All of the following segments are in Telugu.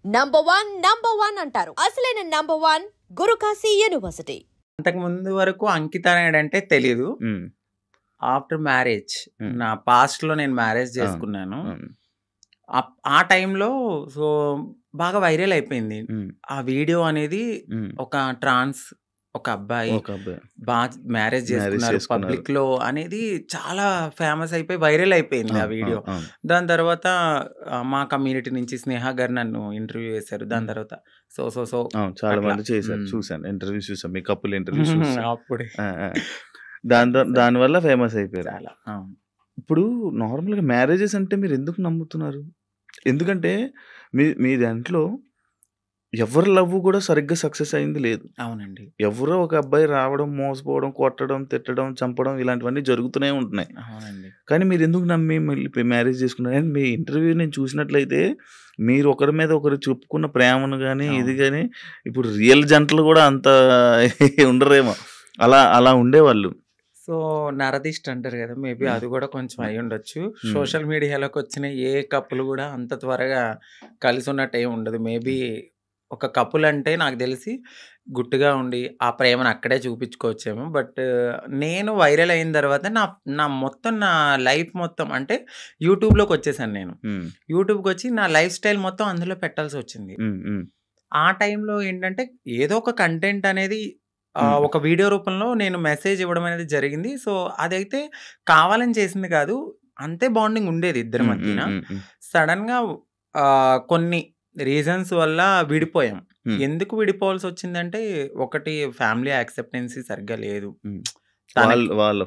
నంబర్ వన్ అంటారు. అసలైన నంబర్ వన్ గురుకాశీ యూనివర్సిటీ. అంతకుముందు వరకు అంకిత అనేడంటే తెలీదు. ఆఫ్టర్ మ్యారేజ్ నా పాస్ట్లో నేను మ్యారేజ్ చేసుకున్నాను. ఆ టైంలో సో బాగా వైరల్ అయిపోయింది ఆ వీడియో అనేది. ఒక ట్రాన్స్ ఒక అబ్బాయి బాగా మ్యారేజ్ చేసుకున్నారు పబ్లిక్ లో అనేది చాలా ఫేమస్ అయిపోయి వైరల్ అయిపోయింది ఆ వీడియో. దాని తర్వాత మా కమ్యూనిటీ నుంచి స్నేహ గారు నన్ను ఇంటర్వ్యూ చేశారు. దాని తర్వాత సో సో సో చాలా మంది చేశారు, చూసాను ఇంటర్వ్యూ, చూసాను మీ కపుల్ ఇంటర్వ్యూ అప్పుడే దానివల్ల ఫేమస్ అయిపోయారు. చాలా. ఇప్పుడు నార్మల్గా మ్యారేజెస్ అంటే మీరు ఎందుకు నమ్ముతున్నారు? ఎందుకంటే మీ దాంట్లో ఎవరి లవ్ కూడా సరిగ్గా సక్సెస్ అయింది లేదు. అవునండి. ఎవరో ఒక అబ్బాయి రావడం, మోసపోవడం, కొట్టడం, తిట్టడం, చంపడం ఇలాంటివన్నీ జరుగుతూనే ఉంటున్నాయి. అవునండి. కానీ మీరు ఎందుకు నమ్మి మళ్ళీ మ్యారేజ్ చేసుకున్నారు? అండ్ మీ ఇంటర్వ్యూ నేను చూసినట్లయితే మీరు ఒకరి మీద ఒకరు చెప్పుకున్న ప్రేమను కానీ ఇది కానీ ఇప్పుడు రియల్ జంటలు కూడా అంత ఉండరేమో, అలా ఉండేవాళ్ళు. సో నరదిష్ట అంటారు కదా, మేబీ అది కూడా కొంచెం అయి ఉండొచ్చు. సోషల్ మీడియాలోకి వచ్చిన ఏ కప్పులు కూడా అంత త్వరగా కలిసి ఉన్నట్టు ఏమి ఉండదు. మేబీ ఒక కపుల్ అంటే నాకు తెలిసి గుట్టుగా ఉండి ఆ ప్రేమను అక్కడే చూపించుకోవచ్చేమో. బట్ నేను వైరల్ అయిన తర్వాత నా లైఫ్ మొత్తం అంటే యూట్యూబ్లోకి వచ్చేసాను. నేను యూట్యూబ్కి వచ్చి నా లైఫ్ స్టైల్ మొత్తం అందులో పెట్టాల్సి వచ్చింది. ఆ టైంలో ఏంటంటే ఏదో ఒక కంటెంట్ అనేది ఒక వీడియో రూపంలో నేను మెసేజ్ ఇవ్వడం అనేది జరిగింది. సో అదైతే కావాలని చేసింది కాదు, అంతే బాండింగ్ ఉండేది ఇద్దరి మధ్యన. సడన్గా కొన్ని రీజన్స్ వల్ల విడిపోయాం. ఎందుకు విడిపోవాల్సి వచ్చిందంటే ఒకటి ఫ్యామిలీ యాక్సెప్టెన్సీ సరిగ్గా లేదు, వాళ్ళ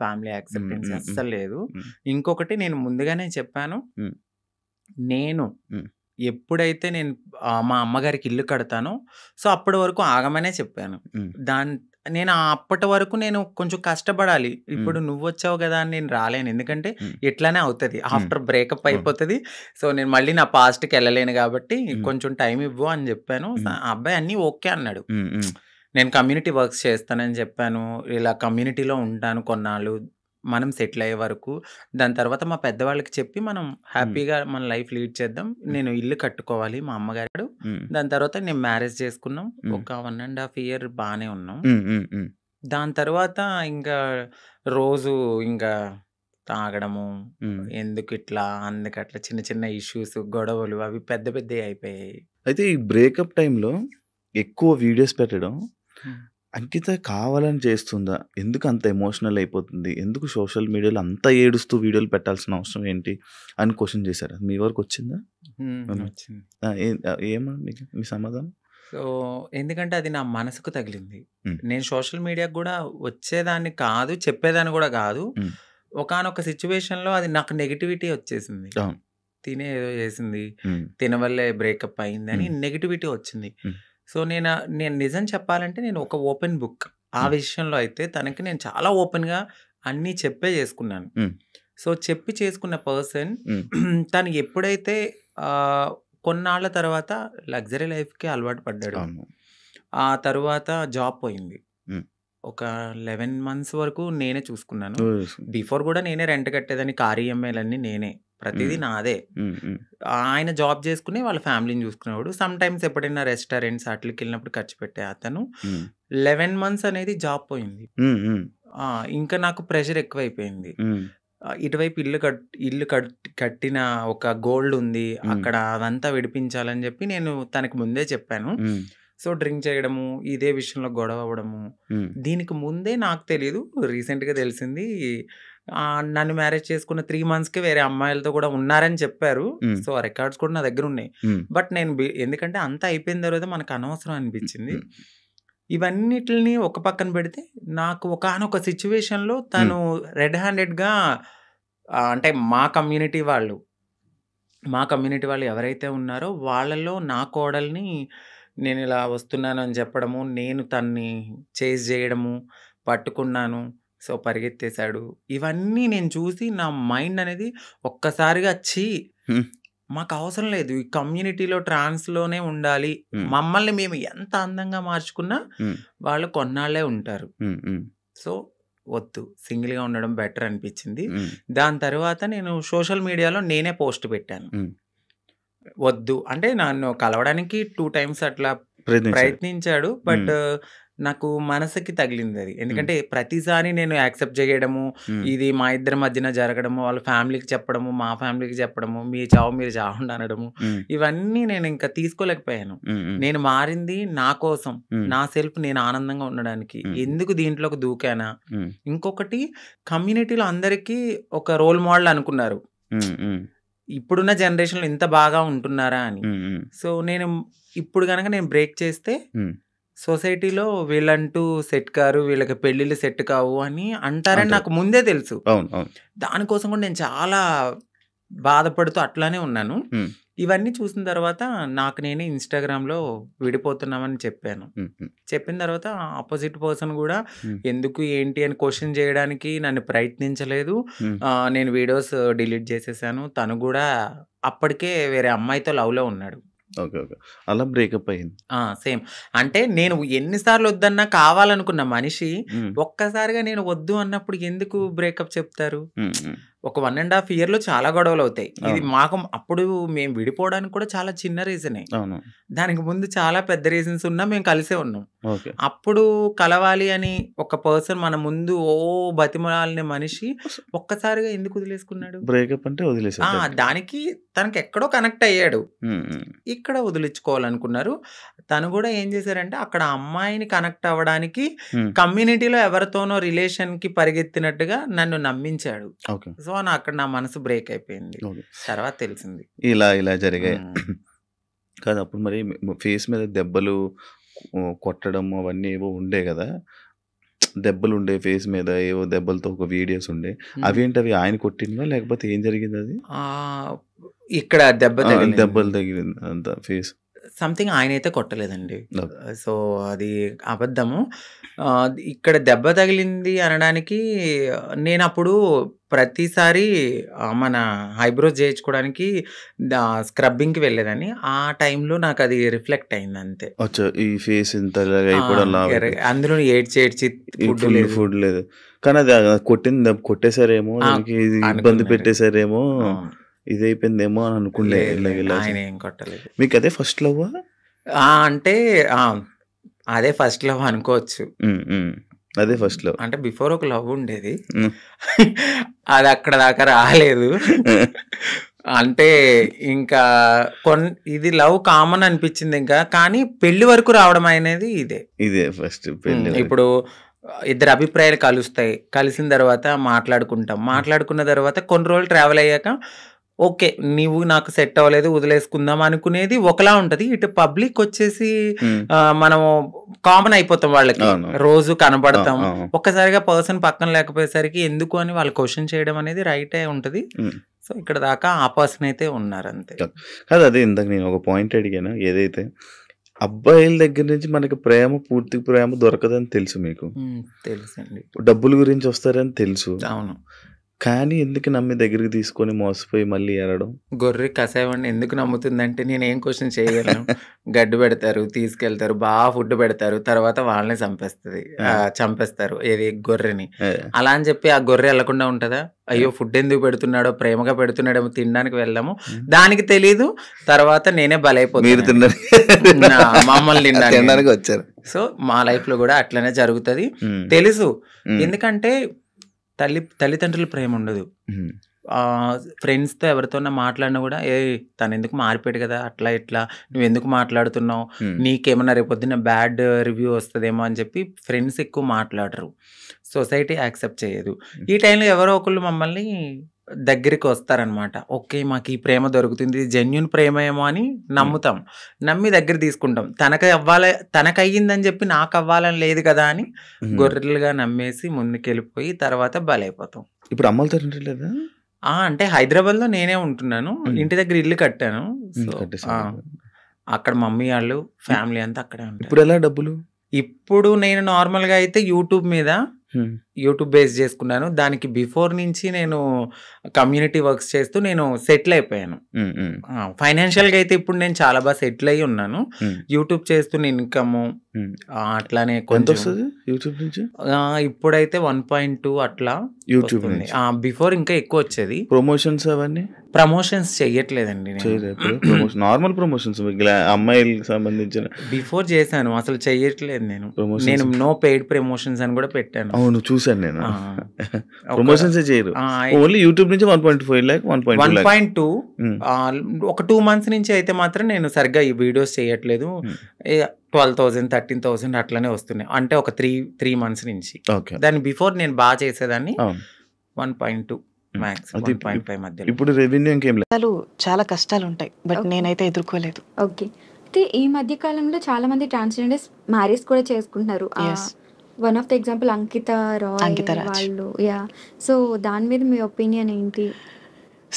ఫ్యామిలీ యాక్సెప్టెన్సీ అస్సలు లేదు. ఇంకొకటి నేను ముందుగానే చెప్పాను, నేను ఎప్పుడైతే నేను మా అమ్మగారికి ఇల్లు కడతానో సో అప్పటి వరకు ఆగమనే చెప్పాను. నేను అప్పటి వరకు నేను కొంచెం కష్టపడాలి. ఇప్పుడు నువ్వు వచ్చావు కదా అని నేను రాలేను, ఎందుకంటే ఎట్లానే అవుతుంది, ఆఫ్టర్ బ్రేకప్ అయిపోతుంది. సో నేను మళ్ళీ నా పాస్ట్కి వెళ్ళలేను కాబట్టి కొంచెం టైం ఇవ్వు అని చెప్పాను. ఆ అబ్బాయి అన్నీ ఓకే అన్నాడు. నేను కమ్యూనిటీ వర్క్స్ చేస్తానని చెప్పాను, ఇలా కమ్యూనిటీలో ఉంటాను కొన్నాళ్ళు, మనం సెటిల్ అయ్యే వరకు. దాని తర్వాత మా పెద్దవాళ్ళకి చెప్పి మనం హ్యాపీగా మన లైఫ్ లీడ్ చేద్దాం, నేను ఇల్లు కట్టుకోవాలి మా అమ్మగారు. దాని తర్వాత నేను మ్యారేజ్ చేసుకున్నాం. ఒక 1.5 year బాగానే ఉన్నాం. దాని తర్వాత ఇంకా రోజు ఇంకా తాగడము, ఎందుకు ఇట్లా అందుకట్లా చిన్న చిన్న ఇష్యూస్, గొడవలు అవి పెద్ద పెద్దవి అయిపోయాయి. అయితే ఈ బ్రేకప్ టైంలో ఎక్కువ వీడియోస్ పెట్టడం అంకిత కావాలని చేస్తుందా? ఎందుకు అంత ఎమోషనల్ అయిపోతుంది? ఎందుకు సోషల్ మీడియాలో అంత ఏడుస్తూ వీడియోలు పెట్టాల్సిన అవసరం ఏంటి అని క్వశ్చన్ చేశారు. మీ వరకు వచ్చిందా? ఏమో మీ సమాధానం? సో ఎందుకంటే అది నా మనసుకు తగిలింది. నేను సోషల్ మీడియాకు కూడా వచ్చేదాన్ని కాదు, చెప్పేదాన్ని కూడా కాదు. ఒకానొక సిచ్యువేషన్లో అది నాకు నెగిటివిటీ వచ్చేసింది. తినే ఏదో చేసింది, తిన వల్లే బ్రేకప్ అయింది అని నెగిటివిటీ వచ్చింది. సో నేను నిజం చెప్పాలంటే నేను ఒక ఓపెన్ బుక్ ఆ విషయంలో. అయితే తనకి నేను చాలా ఓపెన్గా అన్నీ చెప్పే చేసుకున్నాను. సో చెప్పి చేసుకున్న పర్సన్ తను ఎప్పుడైతే కొన్నాళ్ళ తర్వాత లగ్జరీ లైఫ్కి అలవాటు పడ్డాడు, ఆ తర్వాత జాబ్ పోయింది. ఒక 11 months వరకు నేనే చూసుకున్నాను. బిఫోర్ కూడా నేనే రెంట్ కట్టేదాన్ని, కార్ ఈఎంఐలన్నీ నేనే, ప్రతిదీ నాదే. ఆయన జాబ్ చేసుకుని వాళ్ళ ఫ్యామిలీని చూసుకునేవాడు. సమ్ టైమ్స్ ఎప్పుడైనా రెస్టారెంట్స్ అట్లకి వెళ్ళినప్పుడు ఖర్చు పెట్టే అతను. 11 months అనేది జాబ్ పోయింది. ఇంకా నాకు ప్రెషర్ ఎక్కువైపోయింది. ఇటువైపు ఇల్లు కట్టిన ఒక గోల్డ్ ఉంది అక్కడ, అదంతా విడిపించాలని చెప్పి నేను తనకి ముందే చెప్పాను. సో డ్రింక్ చేయడము, ఇదే విషయంలో గొడవ అవ్వడము. దీనికి ముందే నాకు తెలియదు, రీసెంట్గా తెలిసింది. నన్ను మ్యారేజ్ చేసుకున్న 3 monthsకి వేరే అమ్మాయిలతో కూడా ఉన్నారని చెప్పారు. సో ఆ రికార్డ్స్ కూడా నా దగ్గర ఉన్నాయి. బట్ నేను ఎందుకంటే అంతా అయిపోయిన తర్వాత మనకు అనవసరం అనిపించింది. ఇవన్నిటిని ఒక పక్కన పెడితే నాకు ఒకానొక సిచ్యువేషన్లో తను రెడ్ హ్యాండెడ్గా అంటే మా కమ్యూనిటీ వాళ్ళు ఎవరైతే ఉన్నారో వాళ్ళలో నా కోడల్ని నేను ఇలా వస్తున్నాను అని చెప్పడము, నేను తన్ని చేజ్ చేయడము, పట్టుకున్నాను, సో పరిగెత్తేశాడు. ఇవన్నీ నేను చూసి నా మైండ్ అనేది ఒక్కసారిగా మాకు అవసరం లేదు, ఈ కమ్యూనిటీలో ట్రాన్స్లోనే ఉండాలి, మమ్మల్ని మేము ఎంత అందంగా మార్చుకున్నా వాళ్ళు కొన్నాళ్ళే ఉంటారు, సో వద్దు, సింగిల్గా ఉండడం బెటర్ అనిపించింది. దాని తర్వాత నేను సోషల్ మీడియాలో నేనే పోస్ట్ పెట్టాను. వద్దు అంటే నన్ను కలవడానికి 2 టైమ్స్ అట్లా ప్రయత్నించారు. ప్రయత్నించాడు. బట్ నాకు మనసుకి తగిలింది అది. ఎందుకంటే ప్రతిసారి నేను యాక్సెప్ట్ చేయడము, ఇది మా ఇద్దరి మధ్యన జరగడము, వాళ్ళ ఫ్యామిలీకి చెప్పడము, మా ఫ్యామిలీకి చెప్పడము, మీ చావు మీరు చావండి అనడము, ఇవన్నీ నేను ఇంకా తీసుకోలేకపోయాను. నేను మారింది నా కోసం, నా సెల్ఫ్ నేను ఆనందంగా ఉండడానికి. ఎందుకు దీంట్లోకి దూకానా? ఇంకొకటి, కమ్యూనిటీలో అందరికీ ఒక రోల్ మోడల్ అనుకున్నారు ఇప్పుడున్న జనరేషన్లో ఇంత బాగా ఉంటున్నారా అని. సో నేను ఇప్పుడు కనుక నేను బ్రేక్ చేస్తే సొసైటీలో వీళ్ళంటూ సెట్ కారు, వీళ్ళకి పెళ్ళిళ్ళు సెట్ కావు అని అంటారని నాకు ముందే తెలుసు. దానికోసం కూడా నేను చాలా బాధపడుతూ అట్లానే ఉన్నాను. ఇవన్నీ చూసిన తర్వాత నాకు నేనే ఇన్స్టాగ్రామ్లో విడిపోతున్నామని చెప్పాను. చెప్పిన తర్వాత ఆపోజిట్ పర్సన్ కూడా ఎందుకు ఏంటి అని క్వశ్చన్ చేయడానికి నన్ను ప్రయత్నించలేదు. నేను వీడియోస్ డిలీట్ చేసేసాను. తను కూడా అప్పటికే వేరే అమ్మాయితో లవ్లో ఉన్నాడు. ఓకే. ఓకే. అలా బ్రేకప్ అయింది. సేమ్. అంటే నేను ఎన్నిసార్లు వద్దన్నా కావాలనుకున్న మనిషి ఒక్కసారిగా నేను వద్దు అన్నప్పుడు ఎందుకు బ్రేకప్ చెప్తారు? ఒక 1.5 yearలో చాలా గొడవలు అవుతాయి. ఇది మాకు అప్పుడు మేము విడిపోవడానికి కూడా చాలా చిన్న రీజనే. దానికి ముందు చాలా పెద్ద రీజన్స్ ఉన్నా మేము కలిసే ఉన్నాం. అప్పుడు కలవాలి అని ఒక పర్సన్ మన ముందు బతిమలాలిన మనిషి ఒక్కసారిగా ఎందుకు వదిలేసుకున్నాడు? బ్రేకప్ అంటే వదిలేసాడు. దానికి తనకి ఎక్కడో కనెక్ట్ అయ్యాడు, ఇక్కడ వదిలించుకోవాలనుకున్నారు. తను కూడా ఏం చేశారంటే అక్కడ అమ్మాయిని కనెక్ట్ అవ్వడానికి కమ్యూనిటీలో ఎవరితోనో రిలేషన్ కి పరిగెత్తినట్టుగా నన్ను నమ్మించాడు. సో అక్కడ నా మనసు బ్రేక్ అయిపోయింది. తర్వాత తెలిసింది ఇలా జరిగాయి. కాదు, అప్పుడు మరి ఫేస్ మీద దెబ్బలు కొట్టడం అవన్నీ ఏవో ఉండే కదా, దెబ్బలు ఉండే ఫేస్ మీద, ఏవో దెబ్బలతో ఒక వీడియోస్ ఉండే, అవేంటి అవి ఆయన కొట్టినవా లేకపోతే ఏం జరిగింది? అది ఇక్కడ దెబ్బలు తగిలింది అంత ఫేస్ సంథింగ్. ఆయన అయితే కొట్టలేదండి. సో అది అబద్ధము. ఇక్కడ దెబ్బ తగిలింది అనడానికి నేను అప్పుడు ప్రతిసారి మన ఐబ్రోస్ చేయించుకోవడానికి స్క్రబ్బింగ్కి వెళ్ళేదాన్ని. ఆ టైంలో నాకు అది రిఫ్లెక్ట్ అయింది అంతే. ఈ ఫేస్ ఇంత అందులో ఏడ్చి ఫుడ్ లేదు, కానీ అది కొట్టేసారేమో, ఇబ్బంది పెట్టేసారేమో, ఇదైపోయిందేమో అని అనుకుంటే. ఆయన ఏం కొట్టలేదు. మీకు అదే ఫస్ట్ లవ్? అంటే అదే ఫస్ట్ లవ్ అనుకోవచ్చు. అదే ఫస్ట్ లవ్. అంటే బిఫోర్ ఒక లవ్ ఉండేది, అది అక్కడ దాకా రాలేదు. అంటే ఇంకా ఇది లవ్ కామన్ అనిపించింది ఇంకా, కానీ పెళ్లి వరకు రావడం అనేది ఇదే ఫస్ట్ పెళ్లి. ఇప్పుడు ఇద్దరు అభిప్రాయాలు కలుస్తాయి, కలిసిన తర్వాత మాట్లాడుకున్న తర్వాత కొన్ని రోజులు ట్రావెల్ అయ్యాక ఓకే నీవు నాకు సెట్ అవ్వలేదు వదిలేసుకుందాం అనుకునేది ఒకలా ఉంటది. ఇటు పబ్లిక్ వచ్చేసి మనం కామన్ అయిపోతాం, వాళ్ళకి రోజు కనబడతాం. ఒక్కసారిగా పర్సన్ పక్కన లేకపోయేసరికి ఎందుకు అని వాళ్ళు క్వశ్చన్ చేయడం అనేది రైటే ఉంటది. సో ఇక్కడ దాకా ఆ పర్సన్ అయితే ఉన్నారు అంతే. కాదు, అదే ఇందాక నేను ఒక పాయింట్ అడిగాను, ఏదైతే అబ్బాయిల దగ్గర నుంచి మనకి పూర్తి ప్రేమ దొరకదని తెలుసు, మీకు తెలుసండి. డబ్బుల గురించి వస్తారని తెలుసు. అవును. కానీ ఎందుకు నమ్మి దగ్గరికి తీసుకొని మోసపోయి మళ్ళీ ఏడడం? గొర్రె కసాయవాడిని ఎందుకు నమ్ముతుందంటే నేనేం క్వశ్చన్ చేయగలను. గడ్డి పెడతారు, తీసుకెళ్తారు, బాగా ఫుడ్ పెడతారు, తర్వాత వాళ్ళని చంపేస్తారు ఏది గొర్రెని. అలా అని చెప్పి ఆ గొర్రె వెళ్లకుండా ఉంటుందా? అయ్యో ఫుడ్ ఎందుకు పెడుతున్నాడో, ప్రేమగా పెడుతున్నాడేమో, తినడానికి వెళ్దాము, దానికి తెలీదు. తర్వాత నేనే బలైపోతాను, మమ్మల్ని తినడానికి వచ్చారు. సో మా లైఫ్ లో కూడా అట్లనే జరుగుతుంది తెలుసు. ఎందుకంటే తల్లిదండ్రుల ప్రేమ ఉండదు. ఫ్రెండ్స్తో ఎవరితోన్నా మాట్లాడినా కూడా తను ఎందుకు మారిపోయాడు కదా, అట్లా ఇట్లా నువ్వు ఎందుకు మాట్లాడుతున్నావు, నీకేమన్నా రేపొద్దున బ్యాడ్ రివ్యూ వస్తుందేమో అని చెప్పి ఫ్రెండ్స్ ఎక్కువ మాట్లాడరు, సొసైటీ యాక్సెప్ట్ చేయదు. ఈ టైంలో ఎవరో ఒకళ్ళు మమ్మల్ని దగ్గరికి వస్తారనమాట. ఓకే మాకు ఈ ప్రేమ దొరుకుతుంది, జెన్యున్ ప్రేమ ఏమో అని నమ్ముతాం, నమ్మి దగ్గర తీసుకుంటాం. తనకు అయ్యిందని చెప్పి నాకు అవ్వాలని లేదు కదా అని గొర్రెలుగా నమ్మేసి ముందుకెళ్ళిపోయి తర్వాత బలైపోతాం. ఇప్పుడు అమ్మలతో లేదా? అంటే హైదరాబాద్ లో నేనే ఉంటున్నాను, ఇంటి దగ్గర ఇల్లు కట్టాను. అక్కడ మమ్మీ వాళ్ళు ఫ్యామిలీ అంతా అక్కడే ఉంటారు. ఇప్పుడు ఎలా డబ్బులు? ఇప్పుడు నేను నార్మల్గా అయితే యూట్యూబ్ బేస్ చేసుకున్నాను. దానికి బిఫోర్ నుంచి నేను కమ్యూనిటీ వర్క్స్ చేస్తూ నేను సెటిల్ అయిపోయాను. ఫైనాన్షియల్గా అయితే ఇప్పుడు నేను చాలా బాగా సెటిల్ అయ్యి ఉన్నాను. యూట్యూబ్ చేస్తూ ఇన్కమ్ అట్లానే కొంచెం యూట్యూబ్ నుంచి ఇప్పుడైతే 1.2 అట్లా యూట్యూబ్. బిఫోర్ ఇంకా ఎక్కువ వచ్చేది. ప్రమోషన్స్ అవన్నీ ప్రమోషన్స్ చెయ్యట్లేదండి నేను. చేయలేదు ప్రమోషన్, నార్మల్ ప్రమోషన్స్ అమ్మాయిలకు సంబంధించిన బిఫోర్ చేశాను, అసలు చెయ్యట్లేదు నేను. Promotions. నేను నో పెయిడ్ ప్రమోషన్స్ అని కూడా పెట్టాను. అవును చూశాను నేను. ఆ. ప్రమోషన్స్ చేయరు, ఆ, ఓన్లీ యూట్యూబ్ నుంచి 1.5 lakh 1.2 lakh. 1.2 ఒక 2 months నుంచి అయితే మాత్రం నేను సరిగ్గా ఈ వీడియోస్ చేయట్లేదు. 12,000 13,000 అట్లనే వస్తున్నాయి, అంటే ఒక 3 months నుంచి. ఓకే, దాని బిఫోర్ నేను బాగా చేసేదాన్ని. అవును. 1.2 మ్యాక్స్, అది 1.5 మధ్యలో. ఇప్పుడు రెవెన్యూ ఇంకేం లేదు. చాలా కష్టాలు ఉంటాయి, బట్ Okay. నేనైతే ఎదుర్కోలేదు. ఓకే. అయితే ఈ మధ్య కాలంలో చాలా మంది ట్రాన్స్జెండర్స్ మ్యారేజ్ కూడా చేసుకుంటున్నారు. Yes. One of the example Ankita Ankita Raj. వాళ్ళు. యా, సో దాని మీద మీ ఒపీనియన్ ఏంటి?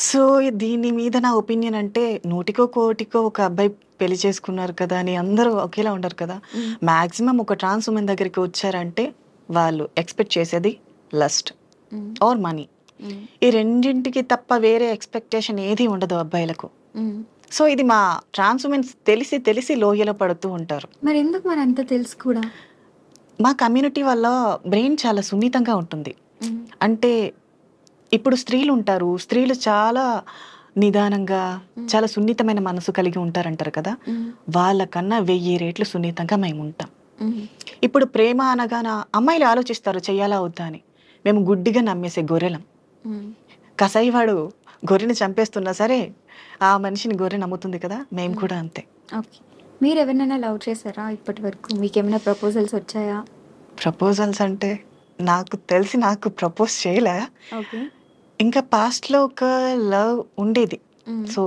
సో దీని మీద నా ఒపీనియన్ అంటే, నూటికో కోటికో ఒక అబ్బాయి పెళ్లి చేసుకున్నారు కదా అని అందరూ ఒకేలా ఉండరు కదా. మాక్సిమం ఒక ట్రాన్స్ ఉమెన్ దగ్గరికి వచ్చారంటే వాళ్ళు ఎక్స్పెక్ట్ చేసేది లస్ట్ ఆర్ మనీ. ఈ రెండింటికి తప్ప వేరే ఎక్స్పెక్టేషన్ ఏది ఉండదు అబ్బాయిలకు. సో ఇది మా ట్రాన్స్ ఉమెన్స్ తెలిసి తెలిసి లోయలో పడుతూ ఉంటారు. మరి ఎందుకు మరి అంత తెలుసు కూడా? మా కమ్యూనిటీ వల్ల బ్రెయిన్ చాలా సున్నితంగా ఉంటుంది. అంటే ఇప్పుడు స్త్రీలు ఉంటారు, స్త్రీలు చాలా నిదానంగా చాలా సున్నితమైన మనసు కలిగి ఉంటారంటారు కదా, వాళ్ళకన్నా 1000 రెట్లు సున్నితంగా మేము ఉంటాం. ఇప్పుడు ప్రేమ అనగాన అమ్మాయిలు ఆలోచిస్తారు చెయ్యాలా వద్దా అని. మేము గుడ్డిగా నమ్మేసే గొర్రెలం. కసాయివాడు గొర్రెని చంపేస్తున్నా సరే ఆ మనిషిని గొర్రె నమ్ముతుంది కదా, మేము కూడా అంతే. ఓకే. మీరు ఎవరినైనా లవ్ చేశారా ఇప్పటి వరకు? మీకు ఏమైనా ప్రపోజల్స్ వచ్చాయా? ప్రపోజల్స్ అంటే నాకు తెలిసి నాకు ప్రపోజ్ చేయలే. ఓకే. ఇంకా పాస్ట్లో ఒక లవ్ ఉండేది. సో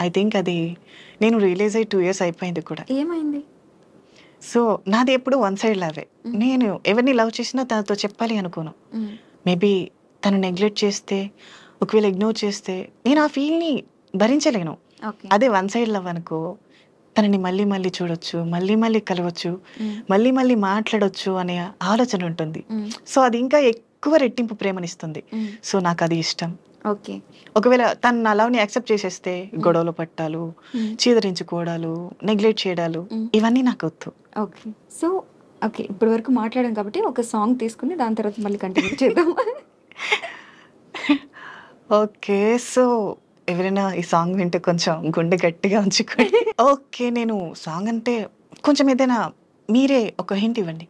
ఐ థింక్ అది నేను రియలైజ్ అయ్యి 2 years అయిపోయింది కూడా. ఏమైంది? సో నాది ఎప్పుడు వన్ సైడ్ లవే. నేను ఎవరిని లవ్ చేసినా తనతో చెప్పాలి అనుకోను. మేబీ తను నెగ్లెక్ట్ చేస్తే, ఒకవేళ ఇగ్నోర్ చేస్తే నేను ఆ ఫీల్ని భరించలేను. ఓకే. అదే వన్ సైడ్ లవ్ అనుకో, తనని మళ్ళీ మళ్ళీ చూడొచ్చు, మళ్ళీ మళ్ళీ కలవచ్చు, మళ్ళీ మళ్ళీ మాట్లాడొచ్చు అనే ఆలోచన ఉంటుంది. సో అది ఇంకా ఎక్కువ రెట్టింపు ప్రేమనిస్తుంది. సో నాకు అది ఇష్టం. ఓకే. ఒకవేళ తను నా లవ్ని యాక్సెప్ట్ చేసేస్తే గొడవలు పట్టాలు, చీదరించుకోవడాలు, నెగ్లెక్ట్ చేయడాలు, ఇవన్నీ నాకు వద్దు. ఓకే. సో ఓకే, ఇప్పటి వరకు మాట్లాడాం కాబట్టి ఒక సాంగ్ తీసుకుని దాని తర్వాత మళ్ళీ కంటిన్యూ చేద్దాం. ఓకే. సో ఎవరైనా ఈ సాంగ్ వింటే కొంచెం గుండె గట్టిగా ఉంచుకోండి. ఓకే, నేను సాంగ్ అంటే కొంచెం ఏదైనా మీరే ఒక హింట్ ఇవ్వండి.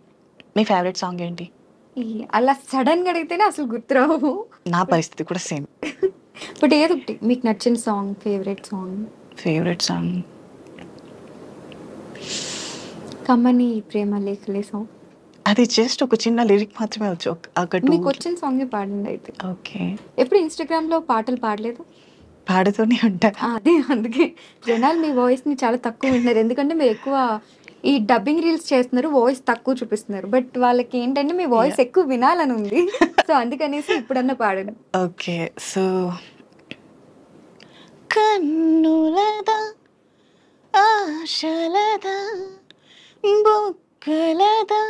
మీ ఫేవరెట్ సాంగ్ ఏంటి? అలా సడన్ గా అడిగితేనే అసలు గుర్తురావు. నా పరిస్థితి కూడా సేమ్. బట్ ఏదో ఒకటి మీకు నచ్చిన song, favourite song. Favourite song కమ్మని ప్రేమ లేఖలే సాంగ్. అది జస్ట్ ఒక చిన్న లిరిక్ మాత్రమే వచ్చు. మీకు వచ్చిన సాంగ్ పాడండి అయితే. ఓకే. ఎప్పుడు ఇన్స్టాగ్రామ్ లో పాటలు పాడలేదు? పాడుతూనే ఉంటా. అదే, అందుకే జనాలు మీ వాయిస్ ని చాలా తక్కువ వింటున్నారు. ఎందుకంటే మీరు ఎక్కువ ఈ డబ్బింగ్ రీల్స్ చేస్తున్నారు, వాయిస్ తక్కువ చూపిస్తున్నారు. బట్ వాళ్ళకి ఏంటంటే మీ వాయిస్ ఎక్కువ వినాలని ఉంది. సో అందుకనేసి ఇప్పుడన్నా పాడండి. ఓకే. సో కన్నులదా ఆశలదా బొక్కలదా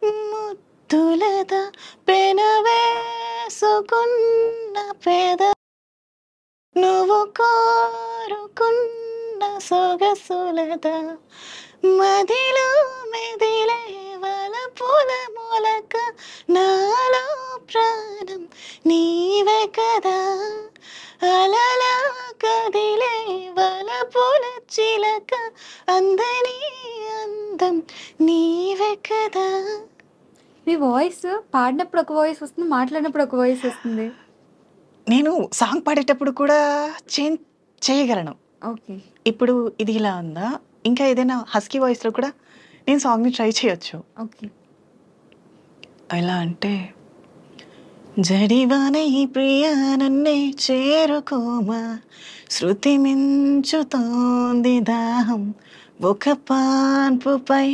ముద్దులదా పెనవేసుకున్న పేద నువ్వు కోరుకున్న సొగసులదా మదిలో మెదిలే వలపుల మొలక నాలో ప్రాణం నీవే కదా అలలా కదిలే వలపుల చిలక అందని అందం నీవే కదా. మీ వాయిస్ పాడినప్పుడు ఒక వాయిస్ వస్తుంది, మాట్లాడినప్పుడు ఒక వాయిస్ వస్తుంది. నేను సాంగ్ పాడేటప్పుడు కూడా చేంజ్ చేయగలను. ఓకే. ఇప్పుడు ఇది ఇలా ఉందా, ఇంకా ఏదైనా హస్కీ వాయిస్లో కూడా నేను సాంగ్ని ట్రై చేయొచ్చు. ఓకే. ఎలా అంటే, జడివాన ఈ ప్రియా నన్నే చేరుకోమా శృతి మించుతోంది దాహం ఒక పాన్పుపై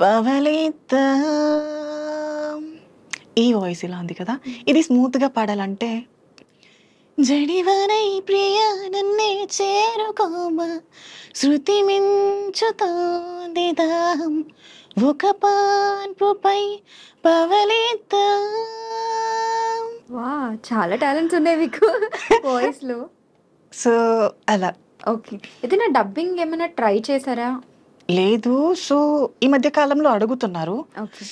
పవలిద్దాం. ఈ వాయిస్ ఇలా ఉంది కదా, ఇది స్మూత్గా పాడాలంటే జడివాన ఈ ప్రియా నన్నే చేరుకోమా శృతి మించుతోంది దాహం ఒక పాన్పుపై పవలిద్దాం. వా, చాలా టాలెంట్స్ ఉన్నాయి మీకు వాయిస్ లో. సో అలా. ఓకే. ఏదైనా డబ్బింగ్ ఏమైనా ట్రై చేశారా? లేదు. సో ఈ మధ్య కాలంలో అడుగుతున్నారు. ఓకే.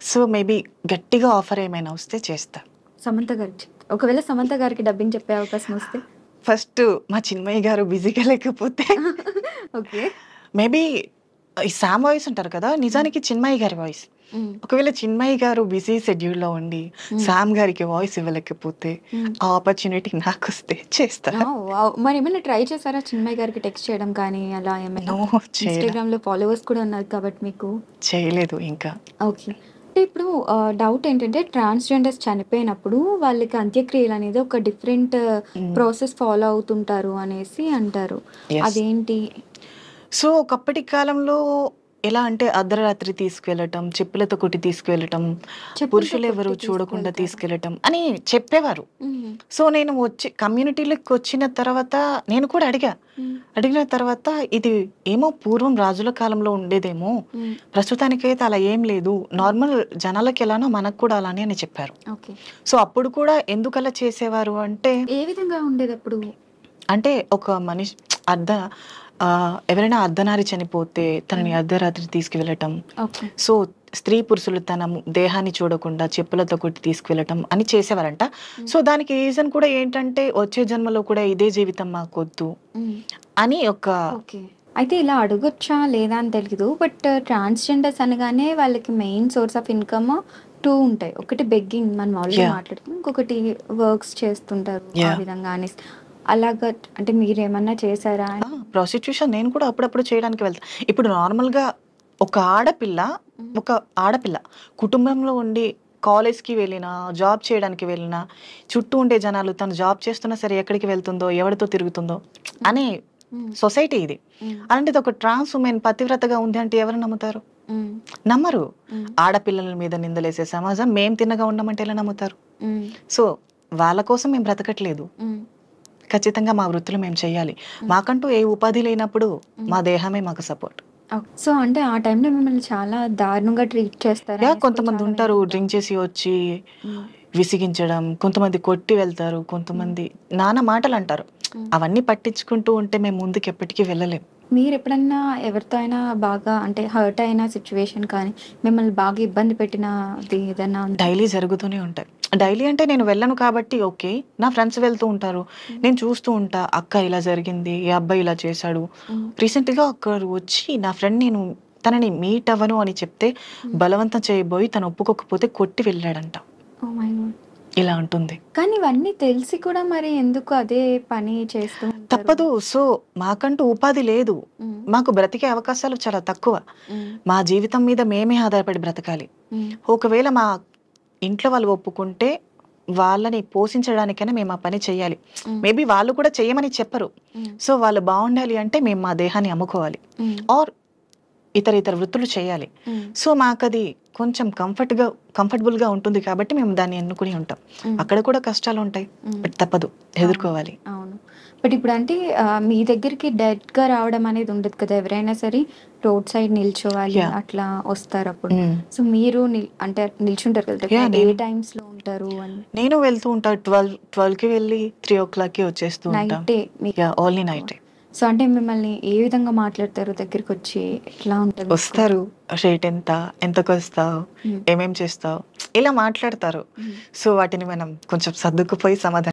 సో మేబీ గట్టిగా ఆఫర్ ఏమైనా వస్తే చేస్తా. సమంత గారికి ఒకవేళ సమంత గారికి డబ్బింగ్ చెప్పే అవకాశం వస్తే? ఫస్ట్ మా చిన్మయ్య గారు బిజీగా లేకపోతే ఓకే. మేబీ ఈ శామ్ వాయిస్ ఉంటారు కదా, నిజానికి చిన్మయ్య గారి వాయిస్. ఒకవేళ చిన్మయ్య గారు బిజీ షెడ్యూల్లో ఉండి శామ్ గారికి వాయిస్ ఇవ్వలేకపోతే ఆ ఆపర్చునిటీ నాకు వస్తే చేస్తాను. మరి ఏమైనా ట్రై చేశారా చిన్మయ్య గారికి టెక్స్ట్ చేయడం కానీ అలా ఏమైనా? ఇన్స్టాగ్రామ్ లో ఫాలోవర్స్ కూడా ఉన్నారు కాబట్టి మీకు చేయలేదు ఇంకా. ఓకే. అంటే ఇప్పుడు డౌట్ ఏంటంటే ట్రాన్స్జెండర్స్ చనిపోయినప్పుడు వాళ్ళకి అంత్యక్రియలు అనేది ఒక డిఫరెంట్ ప్రాసెస్ ఫాలో అవుతుంటారు అనేసి అంటారు. అదేంటి? సో ఒకప్పటి కాలంలో ఎలా అంటే అర్ధరాత్రి తీసుకెళ్ళటం, చెప్పులతో కొట్టి తీసుకెళ్ళటం, పురుషులు ఎవరు చూడకుండా తీసుకెళ్ళటం అని చెప్పేవారు. సో నేను కమ్యూనిటీలోకి వచ్చిన తర్వాత నేను కూడా అడిగిన తర్వాత ఇది ఏమో పూర్వం రాజుల కాలంలో ఉండేదేమో, ప్రస్తుతానికైతే అలా ఏం లేదు, నార్మల్ జనాలకి ఎలానో మనకు కూడా అలానే అని చెప్పారు. సో అప్పుడు కూడా ఎందుకు అలా చేసేవారు అంటే, ఏ విధంగా ఉండేది అప్పుడు అంటే ఒక మనిషి ఎవరైనా అర్ధనారి చనిపోతే తనని అర్ధరాత్రి తీసుకువెళ్ళటం, సో స్త్రీ పురుషులు తన దేహాన్ని చూడకుండా చెప్పులతో కొట్టి తీసుకువెళ్ళటం అని చేసేవారంట. సో దానికి రీజన్ కూడా ఏంటంటే వచ్చే జన్మలో కూడా ఇదే జీవితం మాకొద్దు అని ఒక. అయితే ఇలా అడగొచ్చా లేదా అని తెలీదు, బట్ ట్రాన్స్జెండర్స్ అనగానే వాళ్ళకి మెయిన్ సోర్స్ ఆఫ్ ఇన్కమ్ 2 ఉంటాయి. ఒకటి బెగ్గింగ్, మనం ఆల్రెడీ మాట్లాడుతున్నాం, ఇంకొకటి వర్క్స్ చేస్తుంటారు ఆ విధంగా అనేసి. అలాగా అంటే మీరు ఏమన్నా చేశారా? ప్రాస్టిట్యూషన్ నేను కూడా అప్పుడప్పుడు చేయడానికి వెళ్తాను. ఇప్పుడు నార్మల్గా ఒక ఆడపిల్ల కుటుంబంలో ఉండి కాలేజ్కి వెళ్ళినా, జాబ్ చేయడానికి వెళ్ళినా, చుట్టూ ఉండే జనాలు తను జాబ్ చేస్తున్నా సరే ఎక్కడికి వెళ్తుందో, ఎవరితో తిరుగుతుందో అనే సొసైటీ ఇది. అలాంటిది ఒక ట్రాన్స్ ఉమెన్ పతివ్రతగా ఉంది అంటే ఎవరు నమ్ముతారు? నమ్మరు. ఆడపిల్లల మీద నిందలేసే సమాజం మేము తిన్నగా ఉండమంటే ఎలా నమ్ముతారు? సో వాళ్ళ కోసం మేము బ్రతకట్లేదు, ఖచ్చితంగా మా వృత్తులు మేము చేయాలి. మాకంటూ ఏ ఉపాధి లేనప్పుడు మా దేహమే మాకు సపోర్ట్. సో అంటే ఆ టైంలో మిమ్మల్ని చాలా దారుణంగా ట్రీట్ చేస్తారు. కొంతమంది ఉంటారు డ్రింక్ చేసి వచ్చి విసిగించడం, కొంతమంది కొట్టి వెళ్తారు, కొంతమంది నానా మాటలు అంటారు. అవన్నీ పట్టించుకుంటూ ఉంటే మేము ముందుకు ఎప్పటికీ వెళ్ళలేం. మీరు ఎప్పుడన్నా ఎవరితో అయినా బాగా అంటే హర్ట్ అయిన సిచ్యువేషన్ కానీ మిమ్మల్ని బాగా ఇబ్బంది పెట్టినది ఏదైనా? డైలీ జరుగుతూనే ఉంటాయి. డైలీ అంటే నేను వెళ్ళను కాబట్టి ఓకే, నా ఫ్రెండ్స్ వెళ్తూ ఉంటారు, నేను చూస్తూ ఉంటా, అక్క ఇలా జరిగింది, ఈ అబ్బాయి ఇలా చేశాడు. రీసెంట్గా ఒకరు వచ్చి నా ఫ్రెండ్ నేను తనని మీట్ అవ్వను అని చెప్తే బలవంతం చేయబోయి తను ఒప్పుకోకపోతే కొట్టి వెళ్ళాడంట. ఇలా ఉంటుంది. కానీ ఇవన్నీ తెలిసి కూడా మరి ఎందుకు అదే పని చేస్తూ? తప్పదు. సో మాకంటూ ఉపాధి లేదు, మాకు బ్రతికే అవకాశాలు చాలా తక్కువ. మా జీవితం మీద మేమే ఆధారపడి బ్రతకాలి. ఒకవేళ మా ఇంట్లో వాళ్ళు ఒప్పుకుంటే వాళ్ళని పోషించడానికైనా మేము ఆ పని చేయాలి. మేబీ వాళ్ళు కూడా చేయమని చెప్పరు. సో వాళ్ళు బాగుండాలి అంటే మేము మా దేహాన్ని అమ్ముకోవాలి ఆర్ ఇతర వృత్తులు చేయాలి. సో మాకు అది కొంచెం కంఫర్టబుల్గా ఉంటుంది కాబట్టి మేము దాన్ని ఎన్నుకుని ఉంటాం. అక్కడ కూడా కష్టాలు ఉంటాయి, బట్ తప్పదు, ఎదుర్కోవాలి. అవును. బట్ ఇప్పుడు అంటే మీ దగ్గరికి డైరెక్ట్ గా రావడం అనేది ఉండదు కదా, ఎవరైనా సరే రోడ్ సైడ్ నిల్చోవాలి అట్లా వస్తారు అప్పుడు. సో మీరు అంటే నిల్చుంటారు కదా, ఏ టైమ్స్ లో ఉంటారు అని? నేను వెళ్తూ ఉంటా, 12కి వెళ్ళి 3 o'clockకి వచ్చేస్తూ ఉంటాం. Only night. సో అంటే మిమ్మల్ని ఏ విధంగా మాట్లాడతారు? దగ్గరికి వచ్చి ఎట్లా ఉంటుంది? వస్తారు, రేట్ ఎంతకు వస్తావు, ఏమేం చేస్తావు, ఇలా మాట్లాడతారు. సో వాటిని మనం కొంచెం సర్దుకుపోయి సమాధానం